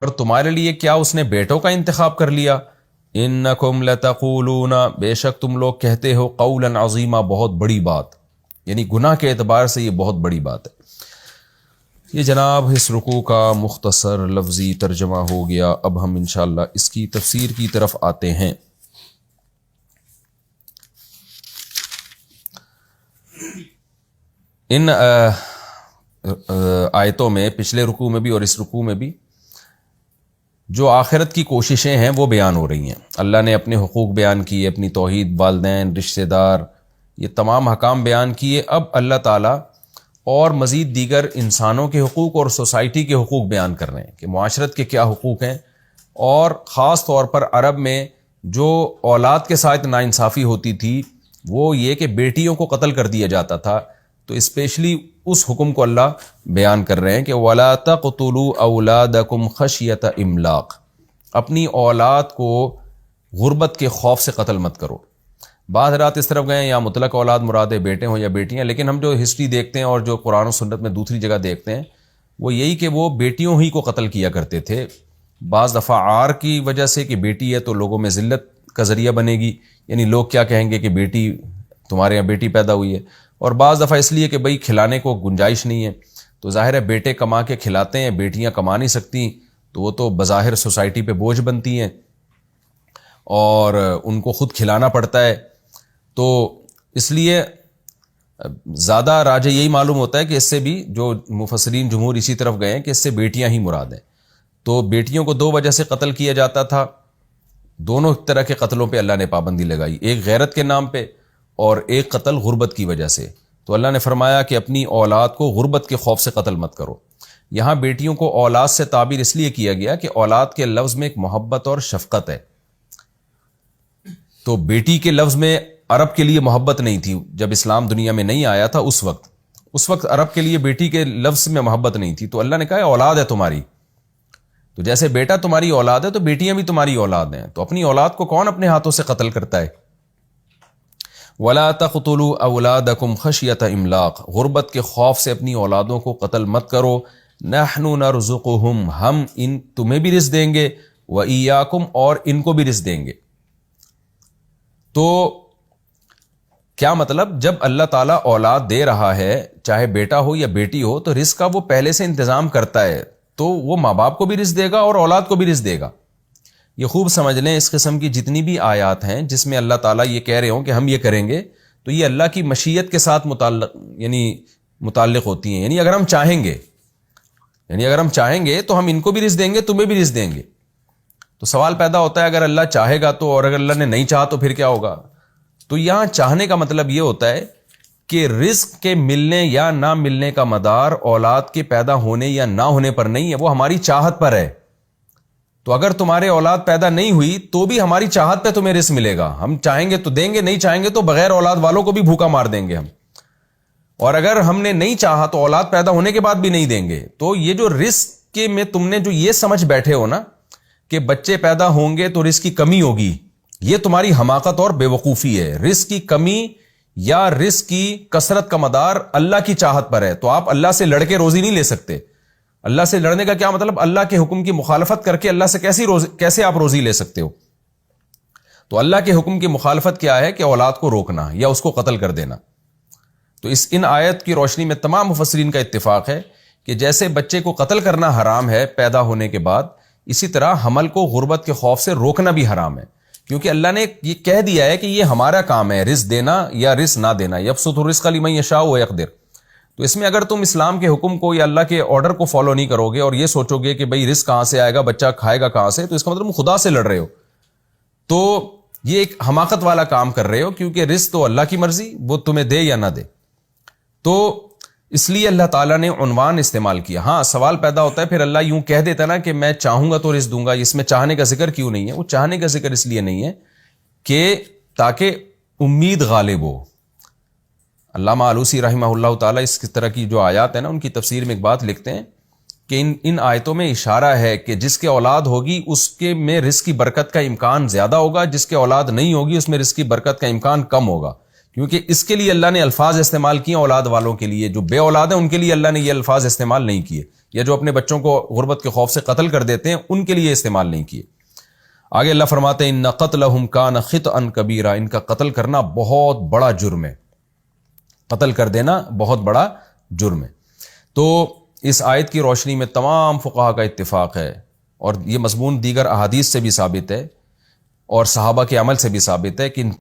اور تمہارے لیے کیا اس نے بیٹوں کا انتخاب کر لیا؟ انکم لتقولون، بے شک تم لوگ کہتے ہو، قولا عظیما، بہت بڑی بات، یعنی گناہ کے اعتبار سے یہ بہت بڑی بات ہے۔ یہ جناب اس رکوع کا مختصر لفظی ترجمہ ہو گیا۔ اب ہم انشاءاللہ اس کی تفسیر کی طرف آتے ہیں۔ ان آیتوں میں، پچھلے رکوع میں بھی اور اس رکوع میں بھی، جو آخرت کی کوششیں ہیں وہ بیان ہو رہی ہیں۔ اللہ نے اپنے حقوق بیان کیے، اپنی توحید، والدین، رشتہ دار، یہ تمام حکام بیان کیے۔ اب اللہ تعالیٰ اور مزید دیگر انسانوں کے حقوق اور سوسائٹی کے حقوق بیان کر رہے ہیں کہ معاشرت کے کیا حقوق ہیں، اور خاص طور پر عرب میں جو اولاد کے ساتھ ناانصافی ہوتی تھی وہ یہ کہ بیٹیوں کو قتل کر دیا جاتا تھا، تو اسپیشلی اس حکم کو اللہ بیان کر رہے ہیں کہ وَلَا تَقْتُلُوا أَوْلَادَكُمْ خَشْيَةَ إِمْلَاقٍ، اپنی اولاد کو غربت کے خوف سے قتل مت کرو۔ بعض رات اس طرف گئے، یا مطلق اولاد مراد ہے، بیٹے ہوں یا بیٹیاں، لیکن ہم جو ہسٹری دیکھتے ہیں اور جو قرآن و سنت میں دوسری جگہ دیکھتے ہیں وہ یہی کہ وہ بیٹیوں ہی کو قتل کیا کرتے تھے۔ بعض دفعہ عار کی وجہ سے کہ بیٹی ہے تو لوگوں میں ذلت کا ذریعہ بنے گی، یعنی لوگ کیا کہیں گے کہ بیٹی، تمہارے یہاں بیٹی پیدا ہوئی ہے، اور بعض دفعہ اس لیے کہ بھئی کھلانے کو گنجائش نہیں ہے، تو ظاہر ہے بیٹے کما کے کھلاتے ہیں، بیٹیاں کما نہیں سکتی، تو وہ تو بظاہر سوسائٹی پہ بوجھ بنتی ہیں اور ان کو خود کھلانا پڑتا ہے۔ تو اس لیے زیادہ راجہ یہی معلوم ہوتا ہے کہ اس سے بھی جو مفسرین جمہور اسی طرف گئے ہیں کہ اس سے بیٹیاں ہی مراد ہیں۔ تو بیٹیوں کو دو وجہ سے قتل کیا جاتا تھا، دونوں طرح کے قتلوں پہ اللہ نے پابندی لگائی، ایک غیرت کے نام پہ اور ایک قتل غربت کی وجہ سے۔ تو اللہ نے فرمایا کہ اپنی اولاد کو غربت کے خوف سے قتل مت کرو۔ یہاں بیٹیوں کو اولاد سے تعبیر اس لیے کیا گیا کہ اولاد کے لفظ میں ایک محبت اور شفقت ہے۔ تو بیٹی کے لفظ میں عرب کے لیے محبت نہیں تھی، جب اسلام دنیا میں نہیں آیا تھا اس وقت عرب کے لیے بیٹی کے لفظ میں محبت نہیں تھی، تو اللہ نے کہا اولاد ہے تمہاری، تو جیسے بیٹا تمہاری اولاد ہے تو بیٹیاں بھی تمہاری اولاد ہیں۔ تو اپنی اولاد کو کون اپنے ہاتھوں سے قتل کرتا ہے؟ وَلَا تَقْتُلُوا أَوْلَادَكُمْ خَشْيَةَ إِمْلَاقٍ، غربت کے خوف سے اپنی اولادوں کو قتل مت کرو۔ نَحْنُ نَرْزُقُهُمْ، ہم تمہیں بھی رزق دیں گے، وَإِيَّاكُمْ، اور ان کو بھی رزق دیں گے۔ تو کیا مطلب؟ جب اللہ تعالیٰ اولاد دے رہا ہے، چاہے بیٹا ہو یا بیٹی ہو، تو رزق کا وہ پہلے سے انتظام کرتا ہے، تو وہ ماں باپ کو بھی رزق دے گا اور اولاد کو بھی رزق دے گا۔ یہ خوب سمجھ لیں، اس قسم کی جتنی بھی آیات ہیں جس میں اللہ تعالیٰ یہ کہہ رہے ہوں کہ ہم یہ کریں گے، تو یہ اللہ کی مشیت کے ساتھ متعلق ہوتی ہیں، یعنی اگر ہم چاہیں گے تو ہم ان کو بھی رزق دیں گے، تمہیں بھی رزق دیں گے۔ تو سوال پیدا ہوتا ہے اگر اللہ چاہے گا تو، اور اگر اللہ نے نہیں چاہا تو پھر کیا ہوگا؟ تو یہاں چاہنے کا مطلب یہ ہوتا ہے کہ رزق کے ملنے یا نہ ملنے کا مدار اولاد کے پیدا ہونے یا نہ ہونے پر نہیں ہے، وہ ہماری چاہت پر ہے۔ تو اگر تمہارے اولاد پیدا نہیں ہوئی تو بھی ہماری چاہت پہ تمہیں رزق ملے گا، ہم چاہیں گے تو دیں گے، نہیں چاہیں گے تو بغیر اولاد والوں کو بھی بھوکا مار دیں گے ہم، اور اگر ہم نے نہیں چاہا تو اولاد پیدا ہونے کے بعد بھی نہیں دیں گے۔ تو یہ جو رزق کے میں تم نے جو یہ سمجھ بیٹھے ہو نا کہ بچے پیدا ہوں گے تو رزق کی کمی ہوگی، یہ تمہاری حماقت اور بے وقوفی ہے۔ رزق کی کمی یا رزق کی کثرت کا مدار اللہ کی چاہت پر ہے، تو آپ اللہ سے لڑ کے روزی نہیں لے سکتے۔ اللہ سے لڑنے کا کیا مطلب؟ اللہ کے حکم کی مخالفت کر کے اللہ سے کیسے آپ روزی لے سکتے ہو؟ تو اللہ کے حکم کی مخالفت کیا ہے کہ اولاد کو روکنا یا اس کو قتل کر دینا۔ تو ان آیت کی روشنی میں تمام مفسرین کا اتفاق ہے کہ جیسے بچے کو قتل کرنا حرام ہے پیدا ہونے کے بعد، اسی طرح حمل کو غربت کے خوف سے روکنا بھی حرام ہے، کیونکہ اللہ نے یہ کہہ دیا ہے کہ یہ ہمارا کام ہے، رزق دینا یا رزق نہ دینا۔ یبسط الرزق لمن یشاء ویقدر۔ تو اس میں اگر تم اسلام کے حکم کو یا اللہ کے آرڈر کو فالو نہیں کرو گے اور یہ سوچو گے کہ بھئی رزق کہاں سے آئے گا، بچہ کھائے گا کہاں سے، تو اس کا مطلب خدا سے لڑ رہے ہو، تو یہ ایک حماقت والا کام کر رہے ہو، کیونکہ رزق تو اللہ کی مرضی، وہ تمہیں دے یا نہ دے۔ تو اس لیے اللہ تعالیٰ نے عنوان استعمال کیا۔ ہاں سوال پیدا ہوتا ہے پھر اللہ یوں کہہ دیتا نا کہ میں چاہوں گا تو رزق دوں گا، اس میں چاہنے کا ذکر کیوں نہیں ہے؟ وہ چاہنے کا ذکر اس لیے نہیں ہے کہ تاکہ امید غالب ہو۔ علامہ آلوسی رحمہ اللہ تعالیٰ اس طرح کی جو آیات ہیں نا، ان کی تفسیر میں ایک بات لکھتے ہیں کہ ان آیتوں میں اشارہ ہے کہ جس کے اولاد ہوگی اس کے میں رزق کی برکت کا امکان زیادہ ہوگا، جس کے اولاد نہیں ہوگی اس میں رزق کی برکت کا امکان کم ہوگا، کیونکہ اس کے لیے اللہ نے الفاظ استعمال کیے اولاد والوں کے لیے، جو بے اولاد ہیں ان کے لیے اللہ نے یہ الفاظ استعمال نہیں کیے یا جو اپنے بچوں کو غربت کے خوف سے قتل کر دیتے ہیں ان کے لیے استعمال نہیں کیے. آگے اللہ فرماتے ہیں ان قتلہم کان خطئا کبیرا، ان کا قتل کرنا بہت بڑا جرم ہے، قتل کر دینا بہت بڑا جرم ہے. تو اس آیت کی روشنی میں تمام فقہا کا اتفاق ہے، اور یہ مضمون دیگر احادیث سے بھی ثابت ہے اور صحابہ کے عمل سے بھی ثابت ہے کہ